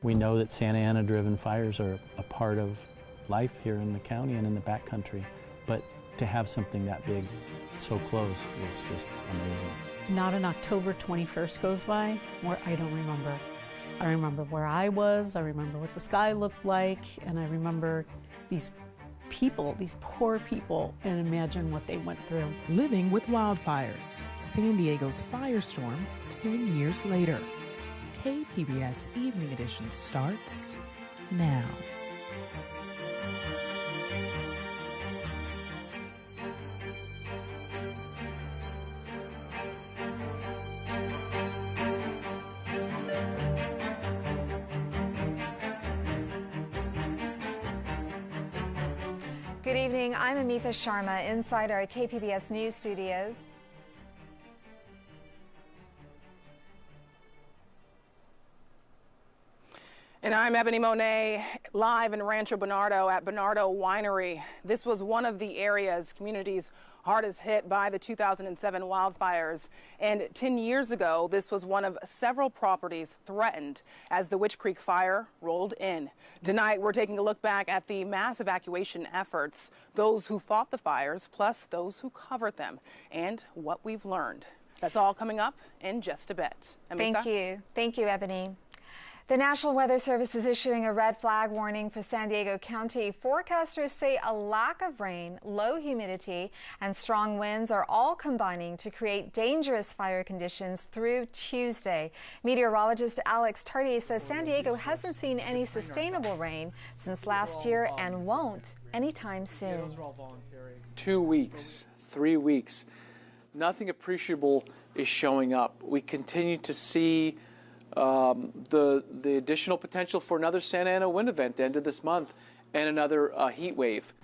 We know that Santa Ana-driven fires are a part of life here in the county and in the backcountry, but to have something that big so close is just amazing. Not an October 21st goes by where I don't remember. I remember where I was, I remember what the sky looked like, and I remember these people, these poor people, and imagine what they went through. Living with wildfires, San Diego's firestorm 10 years later. KPBS Evening Edition starts now. Good evening, I'm Amitha Sharma inside our KPBS News studios. And I'm Ebone Monet, live in Rancho Bernardo at Bernardo Winery. This was one of the areas, communities hardest hit by the 2007 wildfires. And 10 years ago, this was one of several properties threatened as the Witch Creek fire rolled in. Tonight, we're taking a look back at the mass evacuation efforts, those who fought the fires, plus those who covered them, and what we've learned. That's all coming up in just a bit. Amita? Thank you, Ebony. The National Weather Service is issuing a red flag warning for San Diego County. Forecasters say a lack of rain, low humidity, and strong winds are all combining to create dangerous fire conditions through Tuesday. Meteorologist Alex Tardy says San Diego hasn't seen any sustainable rain since last year and won't anytime soon. 2 weeks, 3 weeks, nothing appreciable is showing up. We continue to see the additional potential for another Santa Ana wind event at the end of this month and another heat wave.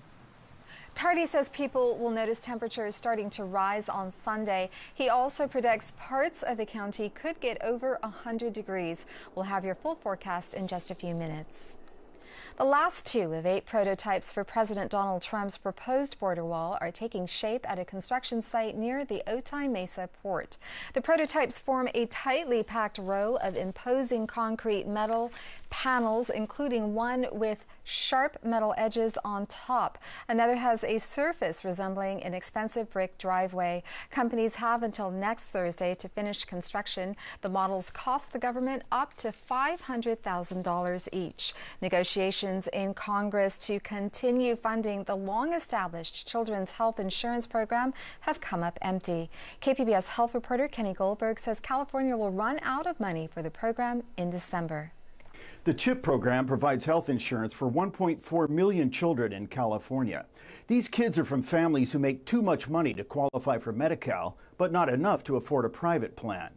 Tardy says people will notice temperatures starting to rise on Sunday. He also predicts parts of the county could get over 100 degrees. We'll have your full forecast in just a few minutes. The last 2 of 8 prototypes for President Donald Trump's proposed border wall are taking shape at a construction site near the Otay Mesa port. The prototypes form a tightly packed row of imposing concrete metal panels, including one with sharp metal edges on top. Another has a surface resembling an expensive brick driveway. Companies have until next Thursday to finish construction. The models cost the government up to $500,000 each. Negotiations in Congress to continue funding the long-established Children's Health Insurance Program have come up empty. KPBS health reporter Kenny Goldberg says California will run out of money for the program in December. The CHIP program provides health insurance for 1.4 million children in California. These kids are from families who make too much money to qualify for Medi-Cal, but not enough to afford a private plan.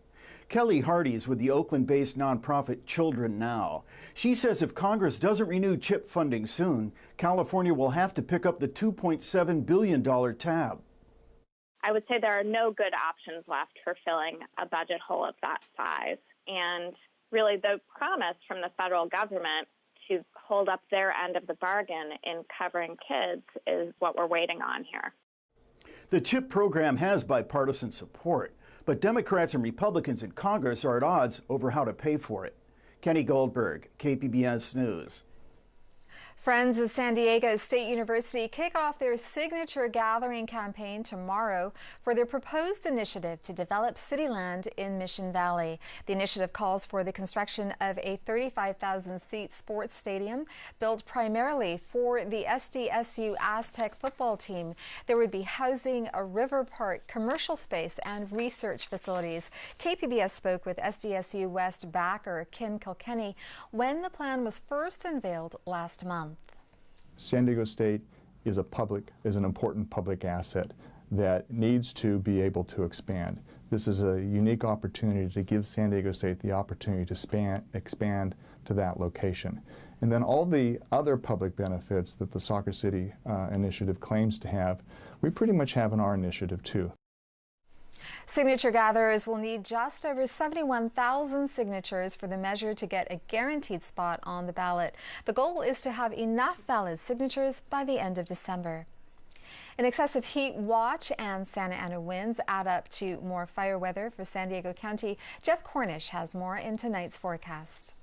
Kelly Hardy is with the Oakland-based nonprofit Children Now. She says if Congress doesn't renew CHIP funding soon, California will have to pick up the $2.7 billion tab. I would say there are no good options left for filling a budget hole of that size. And really the promise from the federal government to hold up their end of the bargain in covering kids is what we're waiting on here. The CHIP program has bipartisan support, but Democrats and Republicans in Congress are at odds over how to pay for it. Kenny Goldberg, KPBS News. Friends of San Diego State University kick off their signature gathering campaign tomorrow for their proposed initiative to develop city land in Mission Valley. The initiative calls for the construction of a 35,000-seat sports stadium built primarily for the SDSU Aztec football team. There would be housing, a river park, commercial space, and research facilities. KPBS spoke with SDSU West backer Kim Kilkenny when the plan was first unveiled last month. San Diego State is an important public asset that needs to be able to expand. This is a unique opportunity to give San Diego State the opportunity to expand to that location. And then all the other public benefits that the Soccer City initiative claims to have, we pretty much have in our initiative too. Signature gatherers will need just over 71,000 signatures for the measure to get a guaranteed spot on the ballot. The goal is to have enough valid signatures by the end of December. An excessive heat watch and Santa Ana winds add up to more fire weather for San Diego County. Jeff Cornish has more in tonight's forecast.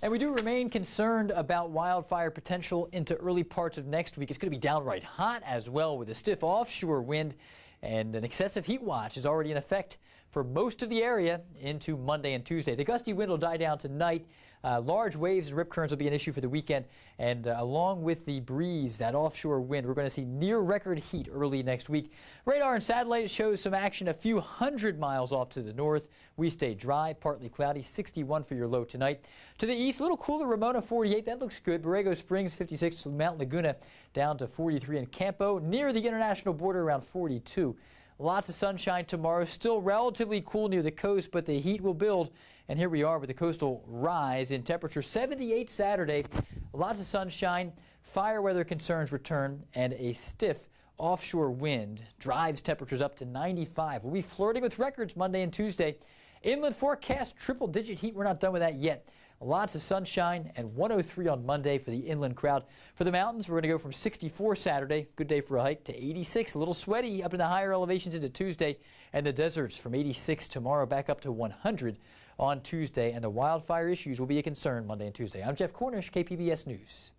And we do remain concerned about wildfire potential into early parts of next week. It's going to be downright hot as well, with a stiff offshore wind, and an excessive heat watch is already in effect for most of the area into Monday and Tuesday. The gusty wind will die down tonight. Large waves and rip currents will be an issue for the weekend, and along with the breeze, that offshore wind, we're going to see near record heat early next week. Radar and satellite shows some action a few hundred miles off to the north. We stay dry, partly cloudy, 61 for your low tonight. To the east, a little cooler, Ramona 48, that looks good. Borrego Springs 56, Mount Laguna down to 43, and Campo near the international border around 42. Lots of sunshine tomorrow, still relatively cool near the coast, but the heat will build. And here we are with the coastal rise in temperature. 78 Saturday, lots of sunshine, fire weather concerns return, and a stiff offshore wind drives temperatures up to 95. We'll be flirting with records Monday and Tuesday. Inland forecast triple-digit heat. We're not done with that yet. Lots of sunshine, and 103 on Monday for the inland crowd. For the mountains, we're going to go from 64 Saturday, good day for a hike, to 86, a little sweaty up in the higher elevations into Tuesday. And the deserts from 86 tomorrow back up to 100 on Tuesday. And the wildfire issues will be a concern Monday and Tuesday. I'm Jeff Cornish, KPBS News.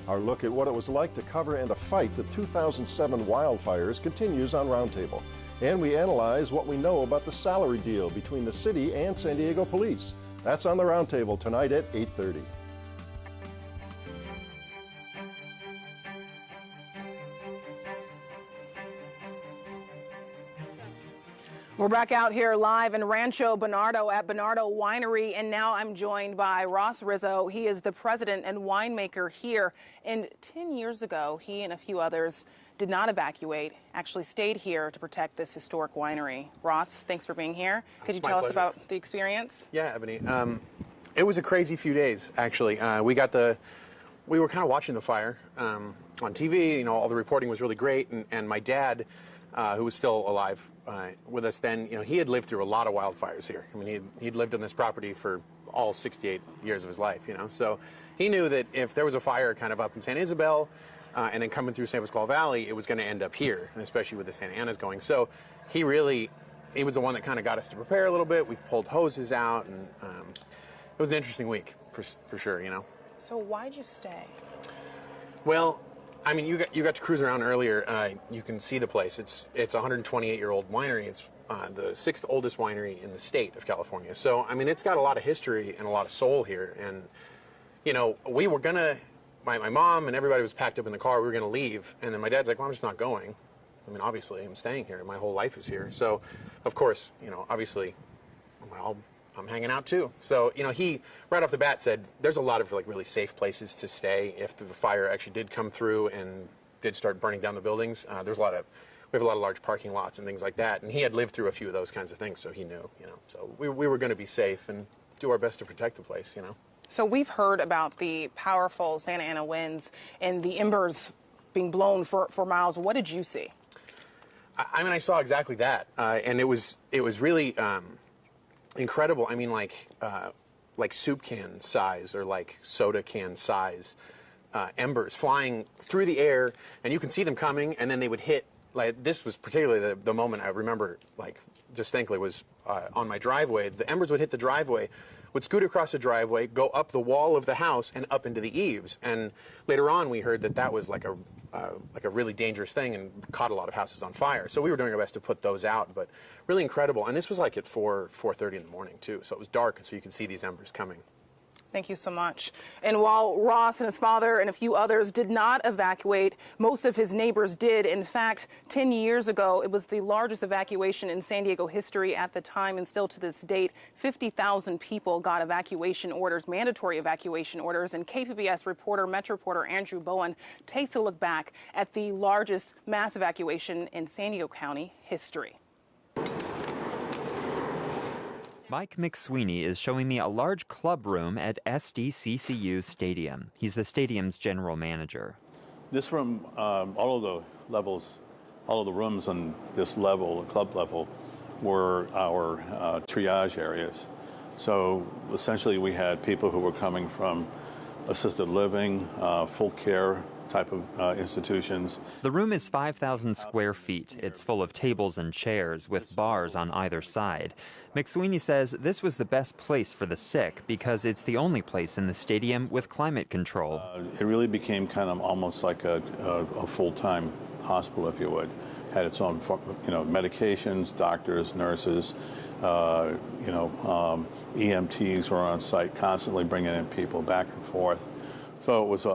Our look at what it was like to cover and to fight the 2007 wildfires continues on Roundtable. And we analyze what we know about the salary deal between the city and San Diego Police. That's on the Roundtable tonight at 8:30. We're back out here live in Rancho Bernardo at Bernardo Winery, and now I'm joined by Ross Rizzo. He is the president and winemaker here. And 10 years ago, he and a few others did not evacuate, actually stayed here to protect this historic winery. Ross, thanks for being here. Could you tell us about the experience? Yeah, Ebony. It was a crazy few days, actually. We were kind of watching the fire on TV. You know, all the reporting was really great, and my dad, who was still alive with us then, you know, he had lived through a lot of wildfires here. I mean, he'd lived on this property for all 68 years of his life, you know. So he knew that if there was a fire kind of up in San Isabel and then coming through San Pasqual Valley, it was going to end up here, and especially with the Santa Anas going. So he was the one that kind of got us to prepare a little bit. We pulled hoses out, and it was an interesting week for sure, you know. So why'd you stay? Well, I mean, you got to cruise around earlier. You can see the place. It's a 128-year-old winery. It's the 6th oldest winery in the state of California. So, I mean, it's got a lot of history and a lot of soul here. And, you know, we were going to, my mom and everybody was packed up in the car. We were going to leave. And then my dad's like, well, I'm just not going. I mean, obviously, I'm staying here. My whole life is here. So, of course, you know, obviously, well, I'm hanging out too. So, you know, he right off the bat said there's a lot of like really safe places to stay if the fire actually did come through and did start burning down the buildings. We have a lot of large parking lots and things like that, and he had lived through a few of those kinds of things, so he knew, you know. So we were going to be safe and do our best to protect the place, you know. So we've heard about the powerful Santa Ana winds and the embers being blown for miles. What did you see? I mean, I saw exactly that, and it was really incredible. I mean, like soup can size or like soda can size embers flying through the air, and you can see them coming, and then they would hit. Like, this was particularly the moment I remember, like, distinctly, was on my driveway. The embers would hit the driveway, would scoot across the driveway, go up the wall of the house and up into the eaves. And later on, we heard that was like a really dangerous thing and caught a lot of houses on fire. So we were doing our best to put those out, but really incredible. And this was like at 4:30 in the morning too, so it was dark, and so you could see these embers coming. Thank you so much. And while Ross and his father and a few others did not evacuate, most of his neighbors did. In fact, 10 years ago, it was the largest evacuation in San Diego history at the time, and still to this date, 50,000 people got evacuation orders, mandatory evacuation orders. And KPBS Metro reporter Andrew Bowen takes a look back at the largest mass evacuation in San Diego County history. Mike McSweeney is showing me a large club room at SDCCU Stadium. He's the stadium's general manager. This room, all of the levels, all of the rooms on this level, the club level, were our triage areas. So essentially we had people who were coming from assisted living, full care type of institutions. The room is 5,000 square feet. It's full of tables and chairs with bars on either side. McSweeney says this was the best place for the sick because it's the only place in the stadium with climate control. It really became kind of almost like a full-time hospital, if you would. Had its own, medications, doctors, nurses, EMTs were on site constantly bringing in people back and forth. So it was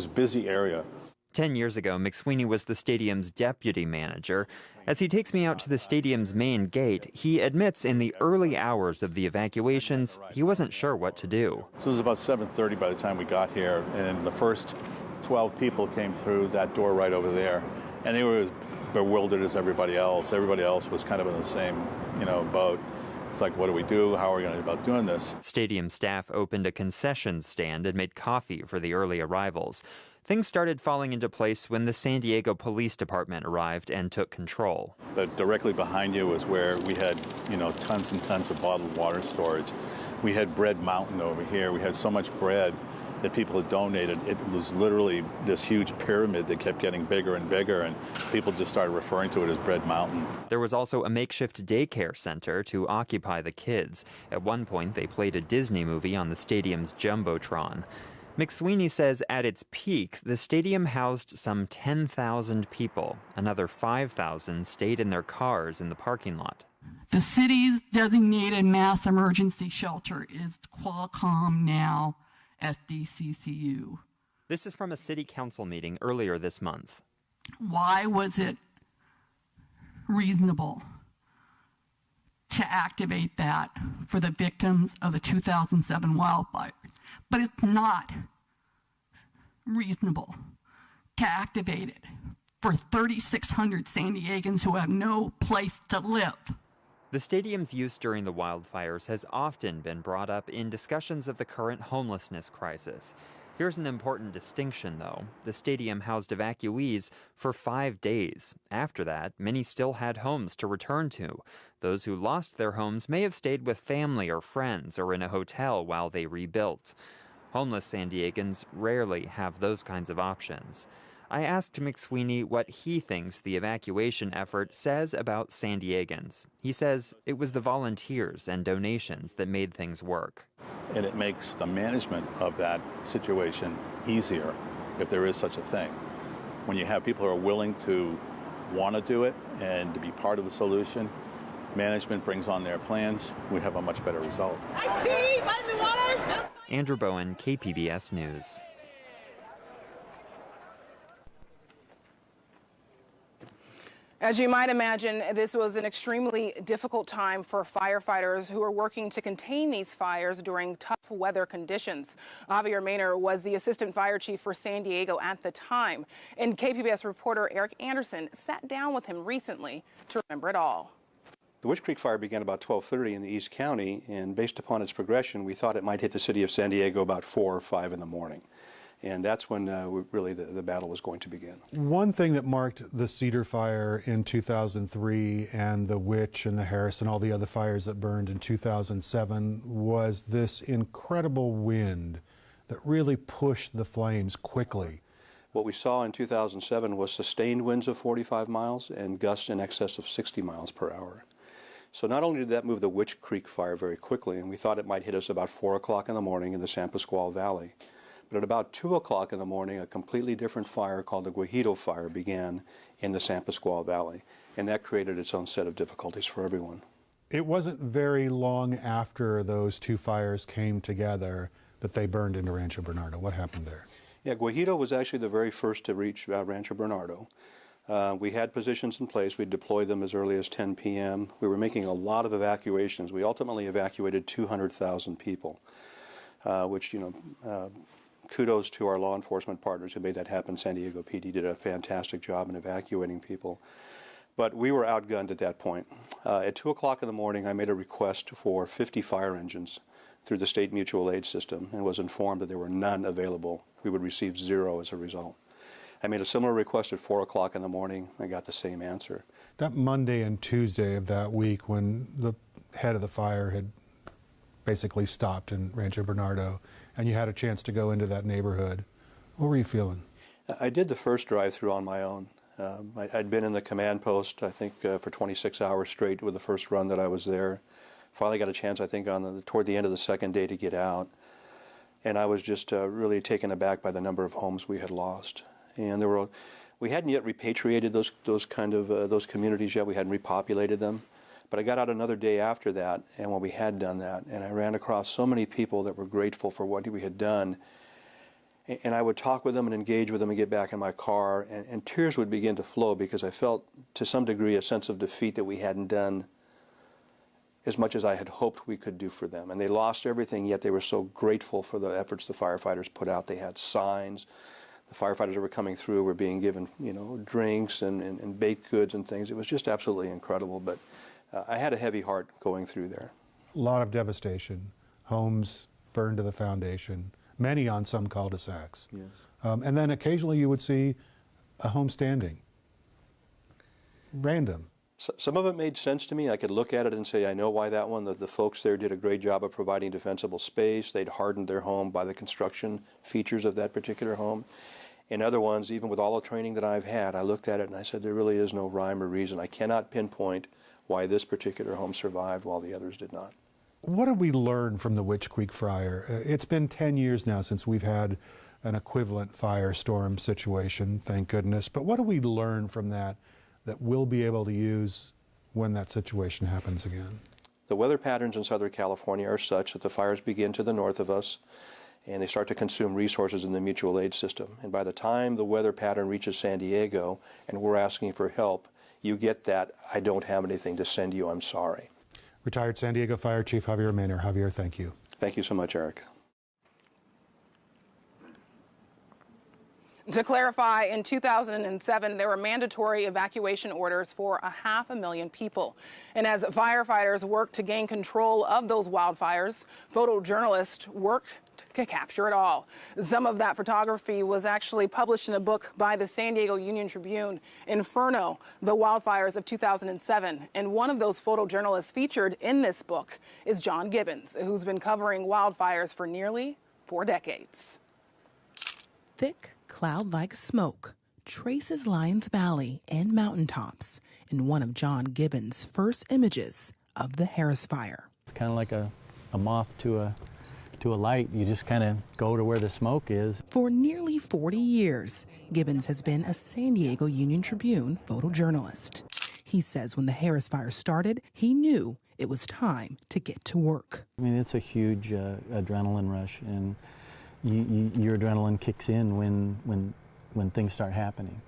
a busy area. 10 years ago, McSweeney was the stadium's deputy manager. As he takes me out to the stadium's main gate, he admits in the early hours of the evacuations, he wasn't sure what to do. So it was about 7:30 by the time we got here, and the first 12 people came through that door right over there, and they were as bewildered as everybody else. Everybody else was kind of in the same, boat. It's like, what do we do? How are we going to go about doing this? Stadium staff opened a concession stand and made coffee for the early arrivals. Things started falling into place when the San Diego Police Department arrived and took control. But directly behind you was where we had, tons and tons of bottled water storage. We had Bread Mountain over here. We had so much bread that people had donated. It was literally this huge pyramid that kept getting bigger and bigger, and people just started referring to it as Bread Mountain. There was also a makeshift daycare center to occupy the kids. At one point, they played a Disney movie on the stadium's Jumbotron. McSweeney says at its peak, the stadium housed some 10,000 people. Another 5,000 stayed in their cars in the parking lot. The city's designated mass emergency shelter is Qualcomm now SDCCU. This is from a city council meeting earlier this month. Why was it reasonable to activate that for the victims of the 2007 wildfire? But it's not reasonable to activate it for 3,600 San Diegans who have no place to live. The stadium's use during the wildfires has often been brought up in discussions of the current homelessness crisis. Here's an important distinction, though. The stadium housed evacuees for 5 days. After that, many still had homes to return to. Those who lost their homes may have stayed with family or friends or in a hotel while they rebuilt. Homeless San Diegans rarely have those kinds of options. I asked McSweeney what he thinks the evacuation effort says about San Diegans. He says it was the volunteers and donations that made things work. And it makes the management of that situation easier, if there is such a thing. When you have people who are willing to want to do it and to be part of the solution, management brings on their plans, we have a much better result. Andrew Bowen, KPBS News. As you might imagine, this was an extremely difficult time for firefighters who are working to contain these fires during tough weather conditions. Javier Maynor was the assistant fire chief for San Diego at the time, and KPBS reporter Eric Anderson sat down with him recently to remember it all. The Witch Creek Fire began about 12:30 in the East County, and based upon its progression, we thought it might hit the city of San Diego about 4 or 5 in the morning. And that's when really the battle was going to begin. One thing that marked the Cedar Fire in 2003 and the Witch and the Harris and all the other fires that burned in 2007 was this incredible wind that really pushed the flames quickly. What we saw in 2007 was sustained winds of 45 miles and gusts in excess of 60 miles per hour. So not only did that move the Witch Creek Fire very quickly, and we thought it might hit us about 4 o'clock in the morning in the San Pasqual Valley, but at about 2 o'clock in the morning, a completely different fire called the Guajito Fire began in the San Pasqual Valley, and that created its own set of difficulties for everyone. It wasn't very long after those two fires came together that they burned into Rancho Bernardo. What happened there? Yeah, Guajito was actually the very first to reach Rancho Bernardo. We had positions in place. We deployed them as early as 10 p.m. We were making a lot of evacuations. We ultimately evacuated 200,000 people, which, kudos to our law enforcement partners who made that happen. San Diego PD did a fantastic job in evacuating people. But we were outgunned at that point. At 2 o'clock in the morning, I made a request for 50 fire engines through the state mutual aid system and was informed that there were none available. We would receive 0 as a result. I made a similar request at 4 o'clock in the morning. I got the same answer. That Monday and Tuesday of that week when the head of the fire had basically stopped in Rancho Bernardo and you had a chance to go into that neighborhood, what were you feeling? I did the first drive-through on my own. I'd been in the command post, I think, for 26 hours straight with the first run that I was there. Finally got a chance, I think, toward the end of the second day to get out. And I was just really taken aback by the number of homes we had lost. And we hadn't yet repatriated those communities yet. We hadn't repopulated them. But I got out another day after that, and when we had done that, and I ran across so many people that were grateful for what we had done. And I would talk with them and engage with them and get back in my car, and tears would begin to flow because I felt, to some degree, a sense of defeat that we hadn't done as much as I had hoped we could do for them. And they lost everything, yet they were so grateful for the efforts the firefighters put out. They had signs. The firefighters that were coming through were being given, drinks and baked goods and things. It was just absolutely incredible. But I had a heavy heart going through there. A lot of devastation. Homes burned to the foundation. Many on some cul-de-sacs. Yes. And then occasionally you would see a home standing. Random. Some of it made sense to me. I could look at it and say, I know why that one. The folks there did a great job of providing defensible space. They'd hardened their home by the construction features of that particular home. In other ones, even with all the training that I've had, I looked at it and I said, there really is no rhyme or reason. I cannot pinpoint why this particular home survived while the others did not. What did we learn from the Witch Creek fire? It's been 10 years now since we've had an equivalent firestorm situation, thank goodness. But what do we learn from that we'll be able to use when that situation happens again? The weather patterns in Southern California are such that the fires begin to the north of us and they start to consume resources in the mutual aid system. And by the time the weather pattern reaches San Diego and we're asking for help, you get that, I don't have anything to send you, I'm sorry. Retired San Diego Fire Chief Javier Maynor. Javier, thank you. Thank you so much, Eric. To clarify, in 2007, there were mandatory evacuation orders for 500,000 people. And as firefighters worked to gain control of those wildfires, photojournalists worked to capture it all. Some of that photography was actually published in a book by the San Diego Union-Tribune, Inferno, The Wildfires of 2007. And one of those photojournalists featured in this book is John Gibbons, who's been covering wildfires for nearly 4 decades. Thick, cloud-like smoke traces Lyons Valley and mountaintops in one of John Gibbons' first images of the Harris Fire. It's kind of like a moth to a light. You just kind of go to where the smoke is. For nearly 40 years, Gibbons has been a San Diego Union-Tribune photojournalist. He says when the Harris Fire started, he knew it was time to get to work. I mean, it's a huge adrenaline rush, and your adrenaline kicks in when things start happening.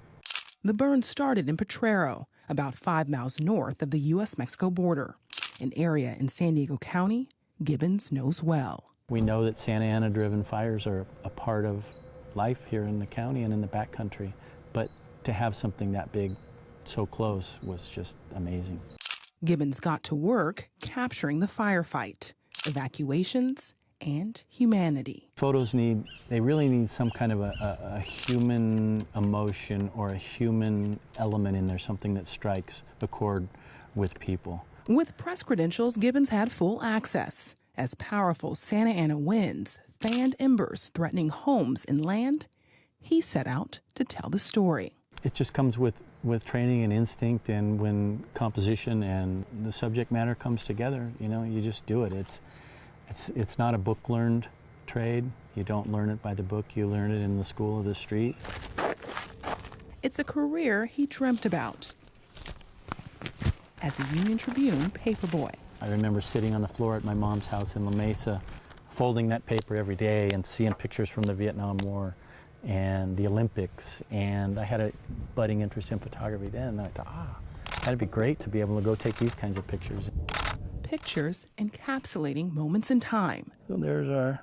The burn started in Potrero, about 5 miles north of the U.S.-Mexico border, an area in San Diego County Gibbons knows well. We know that Santa Ana-driven fires are a part of life here in the county and in the backcountry, but to have something that big so close was just amazing. Gibbons got to work capturing the firefight, evacuations, and humanity. Photos they really need some kind of a human emotion or a human element in there, something that strikes a chord with people. With press credentials, Gibbons had full access. As powerful Santa Ana winds fanned embers threatening homes and land, he set out to tell the story. It just comes with training and instinct, and when composition and the subject matter comes together, you just do it. It's not a book-learned trade. You don't learn it by the book, you learn it in the school of the street. It's a career he dreamt about as a Union-Tribune paperboy. I remember sitting on the floor at my mom's house in La Mesa, folding that paper every day and seeing pictures from the Vietnam War and the Olympics. And I had a budding interest in photography then. And I thought, that'd be great to be able to go take these kinds of pictures. Pictures encapsulating moments in time. So there's our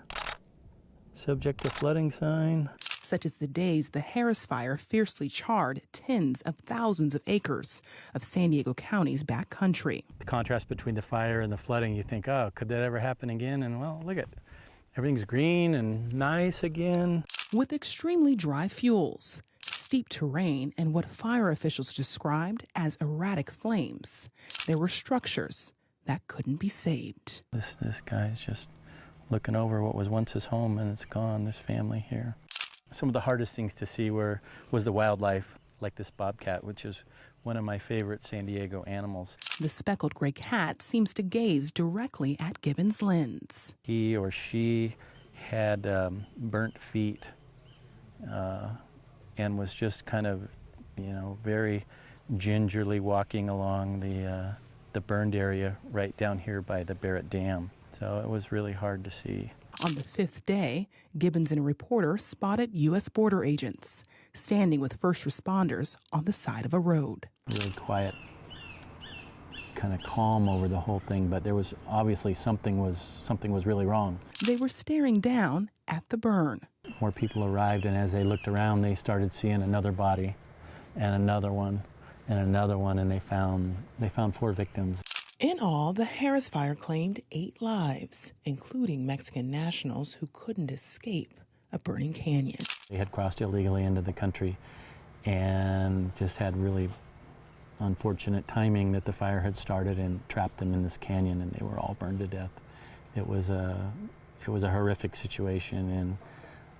subject to flooding sign. Such as the days the Harris Fire fiercely charred tens of thousands of acres of San Diego County's backcountry. The contrast between the fire and the flooding, you think, could that ever happen again? And well, look at everything's green and nice again. With extremely dry fuels, steep terrain, and what fire officials described as erratic flames, there were structures that couldn't be saved. This guy's just looking over what was once his home, and it's gone, this family here. Some of the hardest things to see was the wildlife, like this bobcat, which is one of my favorite San Diego animals. The speckled gray cat seems to gaze directly at Gibbons' lens. He or she had burnt feet and was just kind of, very gingerly walking along the burned area right down here by the Barrett Dam. So it was really hard to see. On the fifth day, Gibbons and a reporter spotted U.S. border agents standing with first responders on the side of a road. Really quiet, kind of calm over the whole thing, but there was obviously something was really wrong. They were staring down at the burn. More people arrived, and as they looked around, they started seeing another body and another one and another one, and they found 4 victims. In all, the Harris Fire claimed 8 lives, including Mexican nationals who couldn't escape a burning canyon. They had crossed illegally into the country and just had really unfortunate timing that the fire had started and trapped them in this canyon, and they were all burned to death. It was a horrific situation,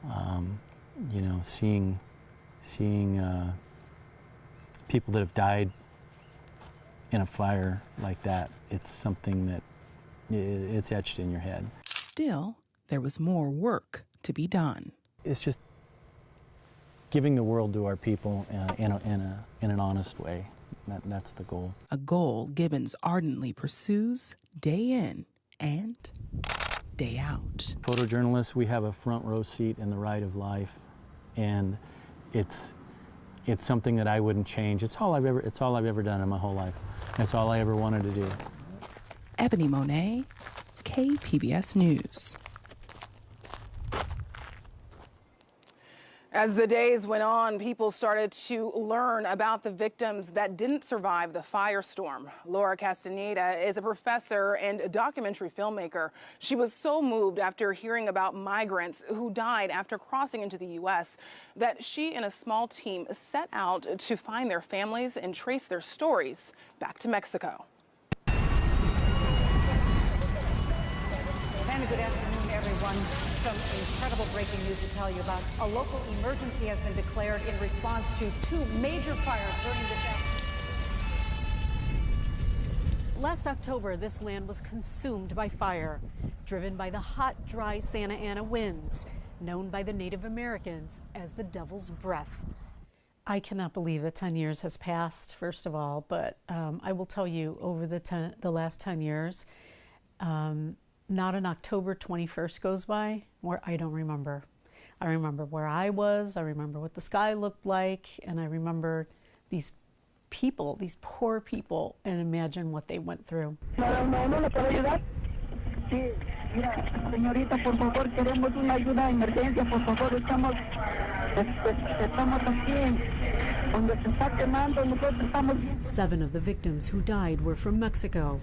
and seeing people that have died in a fire like that, it's something that it's etched in your head. Still, there was more work to be done. It's just giving the world to our people in an honest way. That's the goal. A goal Gibbons ardently pursues day in and day out. Photojournalists, we have a front row seat in the ride of life, and it's something that I wouldn't change. It's all I've ever done in my whole life. That's all I ever wanted to do. Ebone Monet, KPBS News. As the days went on, people started to learn about the victims that didn't survive the firestorm. Laura Castaneda is a professor and a documentary filmmaker. She was so moved after hearing about migrants who died after crossing into the U.S. that she and a small team set out to find their families and trace their stories back to Mexico. And good afternoon, everyone. Some incredible breaking news to tell you about. A local emergency has been declared in response to 2 major fires burning this afternoon. Last October, this land was consumed by fire, driven by the hot, dry Santa Ana winds, known by the Native Americans as the Devil's Breath. I cannot believe that 10 years has passed, first of all, but I will tell you, over the last 10 years, not an October 21st goes by where I don't remember. I remember where I was, I remember what the sky looked like, and I remember these people, these poor people, and imagine what they went through. Señorita, por favor, queremos una ayuda de emergencia, por favor, estamos aquí, donde se está quemando, nosotros estamos. 7 of the victims who died were from Mexico.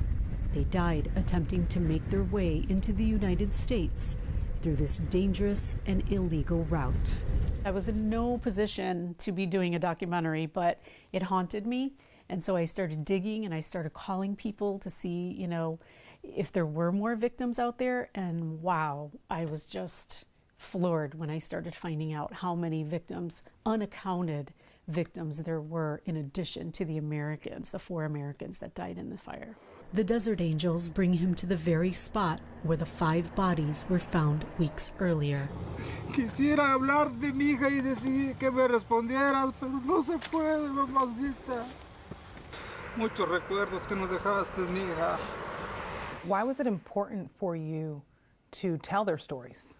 They died attempting to make their way into the United States through this dangerous and illegal route. I was in no position to be doing a documentary, but it haunted me. And so I started digging and I started calling people to see, if there were more victims out there. And wow, I was just floored when I started finding out how many victims, unaccounted victims there were, in addition to the Americans, the 4 Americans that died in the fire. The Desert Angels bring him to the very spot where the 5 bodies were found weeks earlier. Quisiera hablar de mi hija y decir que me respondieras, pero no se puede, mamacita. Muchos recuerdos que nos dejaste, mi hija. Why was it important for you to tell their stories?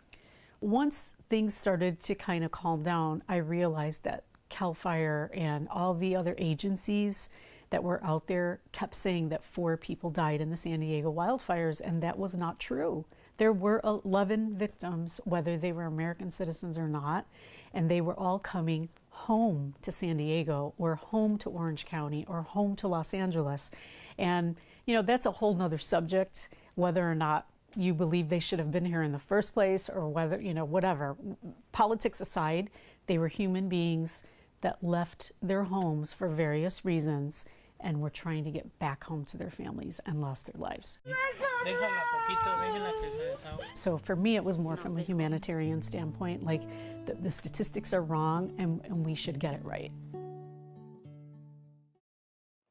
Once things started to kind of calm down, I realized that CAL FIRE and all the other agencies that were out there kept saying that 4 people died in the San Diego wildfires, and that was not true. There were 11 victims, whether they were American citizens or not, and they were all coming home to San Diego or home to Orange County or home to Los Angeles. And, that's a whole nother subject, whether or not you believe they should have been here in the first place or whether, whatever. Politics aside, they were human beings that left their homes for various reasons, and were trying to get back home to their families and lost their lives. So for me, it was more from a humanitarian standpoint, like the statistics are wrong and we should get it right.